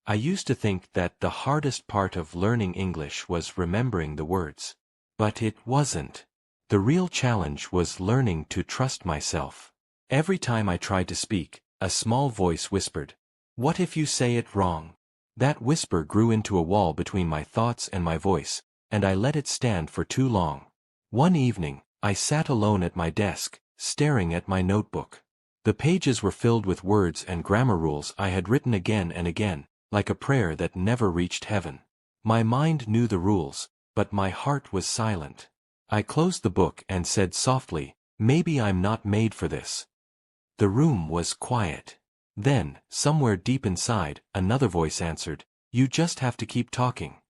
I used to think that the hardest part of learning English was remembering the words. But it wasn't. The real challenge was learning to trust myself. Every time I tried to speak, a small voice whispered, "What if you say it wrong?" That whisper grew into a wall between my thoughts and my voice, and I let it stand for too long. One evening, I sat alone at my desk, staring at my notebook. The pages were filled with words and grammar rules I had written again and again, like a prayer that never reached heaven. My mind knew the rules, but my heart was silent. I closed the book and said softly, "Maybe I'm not made for this." The room was quiet. Then, somewhere deep inside, another voice answered, "You just have to keep talking."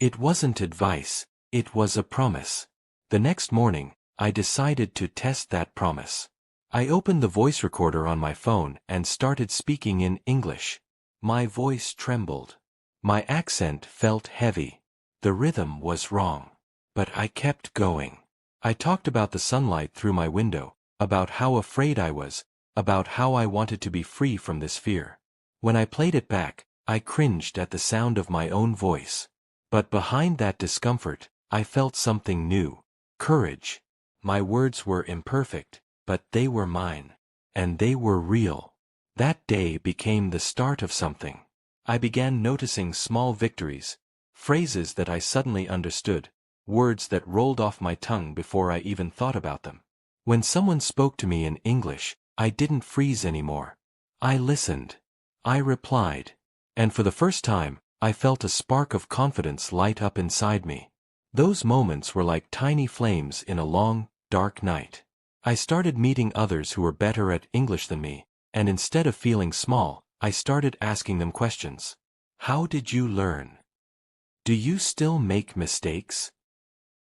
It wasn't advice, it was a promise. The next morning, I decided to test that promise. I opened the voice recorder on my phone and started speaking in English. My voice trembled. My accent felt heavy. The rhythm was wrong. But I kept going. I talked about the sunlight through my window, about how afraid I was, about how I wanted to be free from this fear. When I played it back, I cringed at the sound of my own voice. But behind that discomfort, I felt something new. Courage. My words were imperfect, but they were mine. And they were real. That day became the start of something. I began noticing small victories, phrases that I suddenly understood, words that rolled off my tongue before I even thought about them. When someone spoke to me in English, I didn't freeze anymore. I listened. I replied. And for the first time, I felt a spark of confidence light up inside me. Those moments were like tiny flames in a long, dark night. I started meeting others who were better at English than me, and instead of feeling small, I started asking them questions. How did you learn? Do you still make mistakes?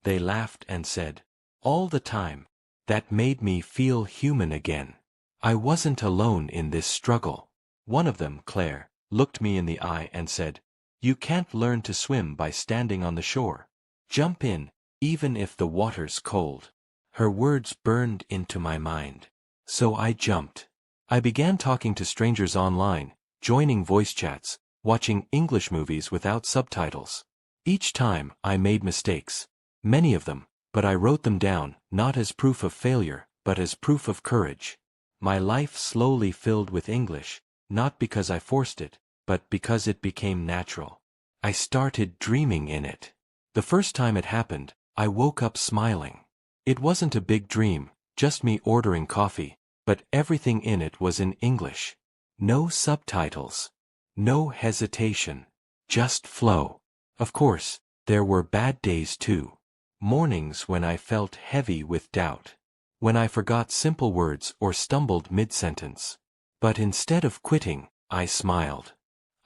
They laughed and said, all the time. That made me feel human again. I wasn't alone in this struggle. One of them, Claire, looked me in the eye and said, "You can't learn to swim by standing on the shore. Jump in, even if the water's cold." Her words burned into my mind. So I jumped. I began talking to strangers online, joining voice chats, watching English movies without subtitles. Each time, I made mistakes. Many of them, but I wrote them down, not as proof of failure, but as proof of courage. My life slowly filled with English, not because I forced it, but because it became natural. I started dreaming in it. The first time it happened, I woke up smiling. It wasn't a big dream, just me ordering coffee, but everything in it was in English. No subtitles. No hesitation. Just flow. Of course, there were bad days too. Mornings when I felt heavy with doubt. When I forgot simple words or stumbled mid-sentence. But instead of quitting, I smiled.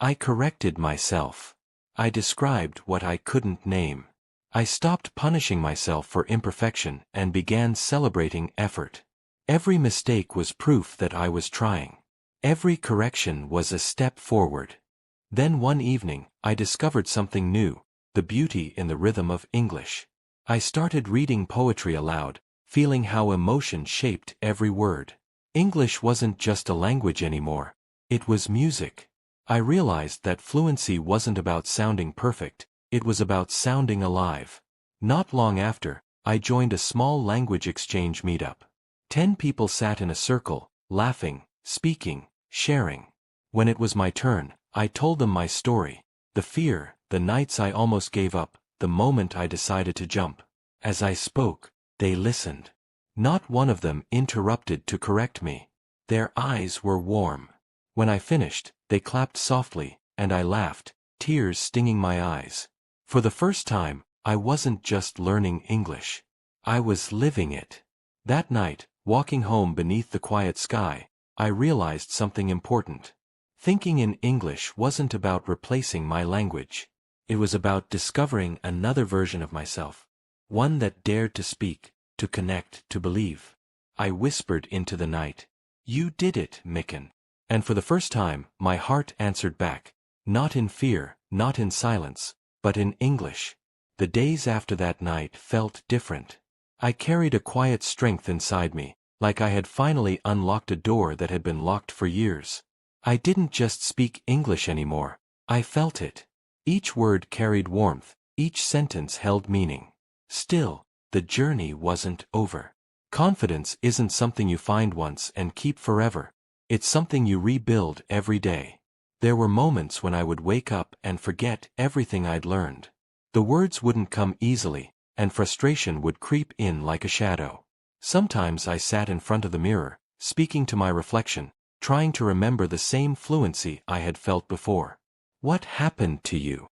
I corrected myself. I described what I couldn't name. I stopped punishing myself for imperfection and began celebrating effort. Every mistake was proof that I was trying. Every correction was a step forward. Then one evening, I discovered something new, the beauty in the rhythm of English. I started reading poetry aloud, feeling how emotion shaped every word. English wasn't just a language anymore. It was music. I realized that fluency wasn't about sounding perfect, it was about sounding alive. Not long after, I joined a small language exchange meetup. 10 people sat in a circle, laughing, speaking, sharing. When it was my turn, I told them my story, the fear, the nights I almost gave up, the moment I decided to jump. As I spoke, they listened. Not one of them interrupted to correct me. Their eyes were warm. When I finished, they clapped softly, and I laughed, tears stinging my eyes. For the first time, I wasn't just learning English. I was living it. That night, walking home beneath the quiet sky, I realized something important. Thinking in English wasn't about replacing my language. It was about discovering another version of myself. One that dared to speak, to connect, to believe. I whispered into the night, "You did it, Micken." And for the first time, my heart answered back, not in fear, not in silence, but in English. The days after that night felt different. I carried a quiet strength inside me, like I had finally unlocked a door that had been locked for years. I didn't just speak English anymore, I felt it. Each word carried warmth, each sentence held meaning. Still, the journey wasn't over. Confidence isn't something you find once and keep forever. It's something you rebuild every day. There were moments when I would wake up and forget everything I'd learned. The words wouldn't come easily, and frustration would creep in like a shadow. Sometimes I sat in front of the mirror, speaking to my reflection, trying to remember the same fluency I had felt before. "What happened to you?"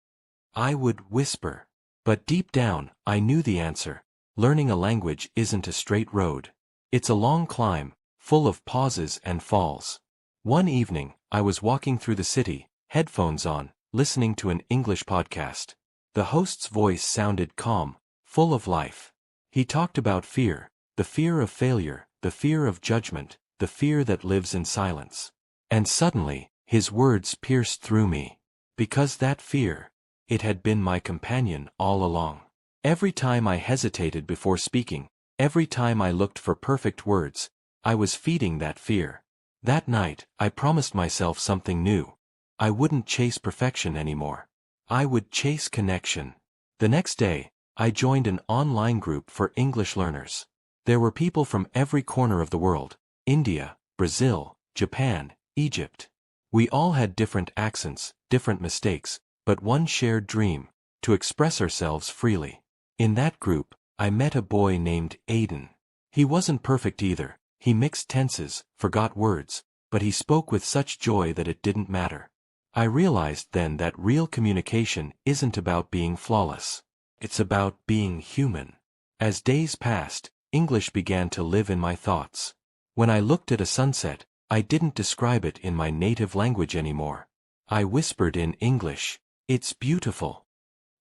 I would whisper. But deep down, I knew the answer. Learning a language isn't a straight road. It's a long climb, full of pauses and falls. One evening, I was walking through the city, headphones on, listening to an English podcast. The host's voice sounded calm, full of life. He talked about fear, the fear of failure, the fear of judgment, the fear that lives in silence. And suddenly, his words pierced through me. Because that fear, it had been my companion all along. Every time I hesitated before speaking, every time I looked for perfect words, I was feeding that fear. That night, I promised myself something new. I wouldn't chase perfection anymore. I would chase connection. The next day, I joined an online group for English learners. There were people from every corner of the world: India, Brazil, Japan, Egypt. We all had different accents, different mistakes, but one shared dream: to express ourselves freely. In that group, I met a boy named Aiden. He wasn't perfect either. He mixed tenses, forgot words, but he spoke with such joy that it didn't matter. I realized then that real communication isn't about being flawless. It's about being human. As days passed, English began to live in my thoughts. When I looked at a sunset, I didn't describe it in my native language anymore. I whispered in English, "It's beautiful."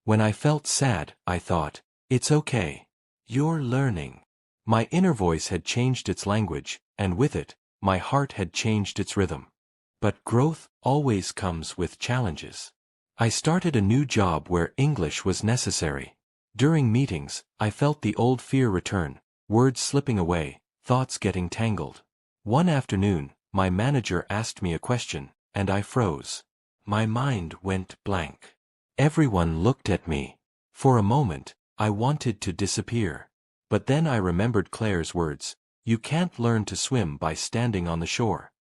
When I felt sad, I thought, "It's okay. You're learning." My inner voice had changed its language, and with it, my heart had changed its rhythm. But growth always comes with challenges. I started a new job where English was necessary. During meetings, I felt the old fear return, words slipping away, thoughts getting tangled. One afternoon, my manager asked me a question, and I froze. My mind went blank. Everyone looked at me. For a moment, I wanted to disappear. But then I remembered Claire's words: "You can't learn to swim by standing on the shore."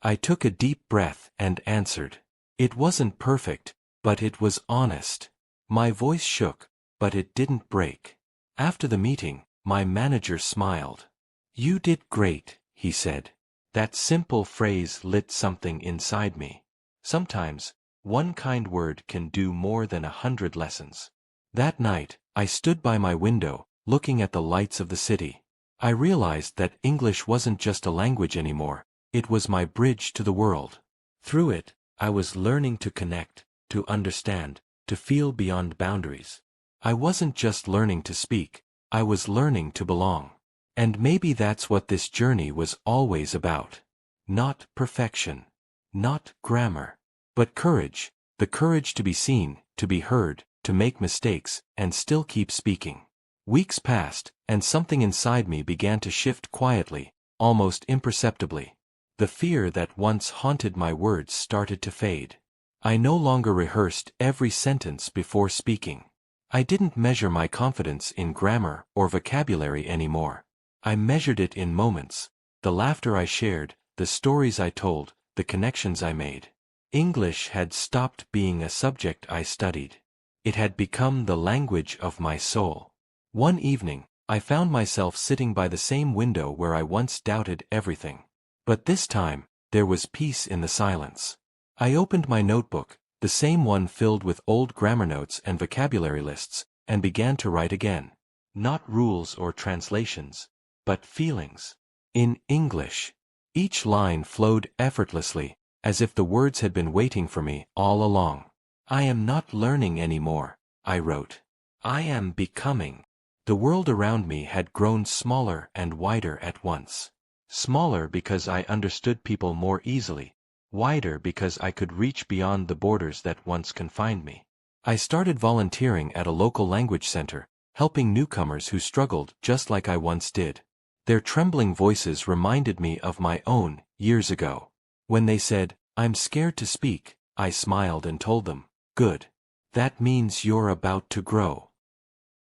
I took a deep breath and answered. It wasn't perfect, but it was honest. My voice shook, but it didn't break. After the meeting, my manager smiled. "You did great," he said. That simple phrase lit something inside me. Sometimes, one kind word can do more than 100 lessons. That night, I stood by my window, looking at the lights of the city. I realized that English wasn't just a language anymore, it was my bridge to the world. Through it, I was learning to connect, to understand, to feel beyond boundaries. I wasn't just learning to speak, I was learning to belong. And maybe that's what this journey was always about. Not perfection. Not grammar. But courage. The courage to be seen, to be heard, to make mistakes, and still keep speaking. Weeks passed, and something inside me began to shift quietly, almost imperceptibly. The fear that once haunted my words started to fade. I no longer rehearsed every sentence before speaking. I didn't measure my confidence in grammar or vocabulary anymore. I measured it in moments: the laughter I shared, the stories I told, the connections I made. English had stopped being a subject I studied. It had become the language of my soul. One evening, I found myself sitting by the same window where I once doubted everything. But this time, there was peace in the silence. I opened my notebook, the same one filled with old grammar notes and vocabulary lists, and began to write again. Not rules or translations, but feelings. In English. Each line flowed effortlessly, as if the words had been waiting for me all along. "I am not learning anymore," I wrote. "I am becoming." The world around me had grown smaller and wider at once. Smaller because I understood people more easily. Wider because I could reach beyond the borders that once confined me. I started volunteering at a local language center, helping newcomers who struggled just like I once did. Their trembling voices reminded me of my own, years ago. When they said, "I'm scared to speak," I smiled and told them, "Good. That means you're about to grow."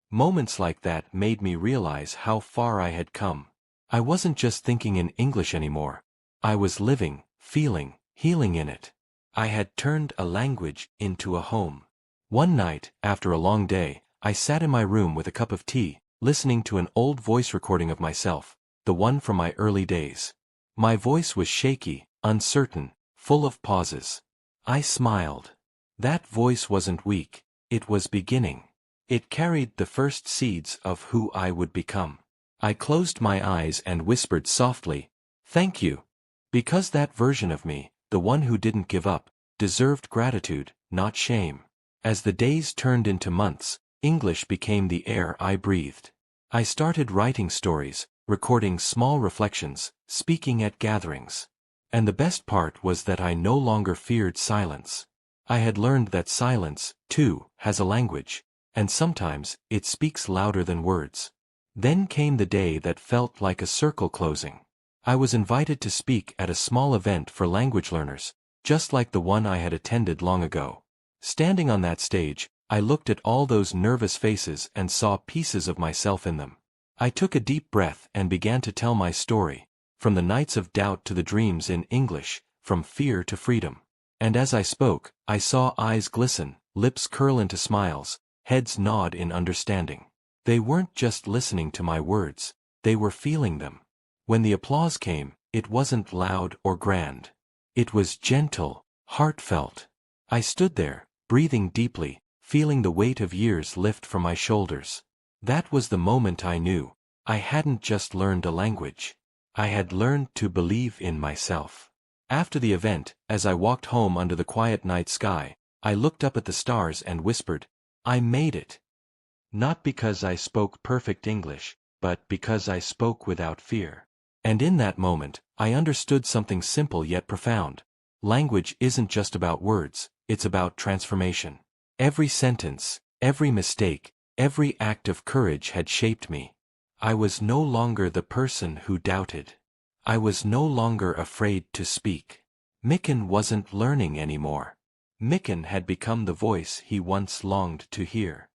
Moments like that made me realize how far I had come. I wasn't just thinking in English anymore. I was living, feeling, healing in it. I had turned a language into a home. One night, after a long day, I sat in my room with a cup of tea, listening to an old voice recording of myself, the one from my early days. My voice was shaky, uncertain, full of pauses. I smiled. That voice wasn't weak, it was beginning. It carried the first seeds of who I would become. I closed my eyes and whispered softly, "Thank you." Because that version of me, the one who didn't give up, deserved gratitude, not shame. As the days turned into months, English became the air I breathed. I started writing stories, recording small reflections, speaking at gatherings. And the best part was that I no longer feared silence. I had learned that silence, too, has a language, and sometimes it speaks louder than words. Then came the day that felt like a circle closing. I was invited to speak at a small event for language learners, just like the one I had attended long ago. Standing on that stage, I looked at all those nervous faces and saw pieces of myself in them. I took a deep breath and began to tell my story, from the nights of doubt to the dreams in English, from fear to freedom. And as I spoke, I saw eyes glisten, lips curl into smiles, heads nod in understanding. They weren't just listening to my words, they were feeling them. When the applause came, it wasn't loud or grand. It was gentle, heartfelt. I stood there, breathing deeply, feeling the weight of years lift from my shoulders. That was the moment I knew I hadn't just learned a language. I had learned to believe in myself. After the event, as I walked home under the quiet night sky, I looked up at the stars and whispered, "I made it." Not because I spoke perfect English, but because I spoke without fear. And in that moment, I understood something simple yet profound. Language isn't just about words, it's about transformation. Every sentence, every mistake, every act of courage had shaped me. I was no longer the person who doubted. I was no longer afraid to speak. Micken wasn't learning anymore. Micken had become the voice he once longed to hear.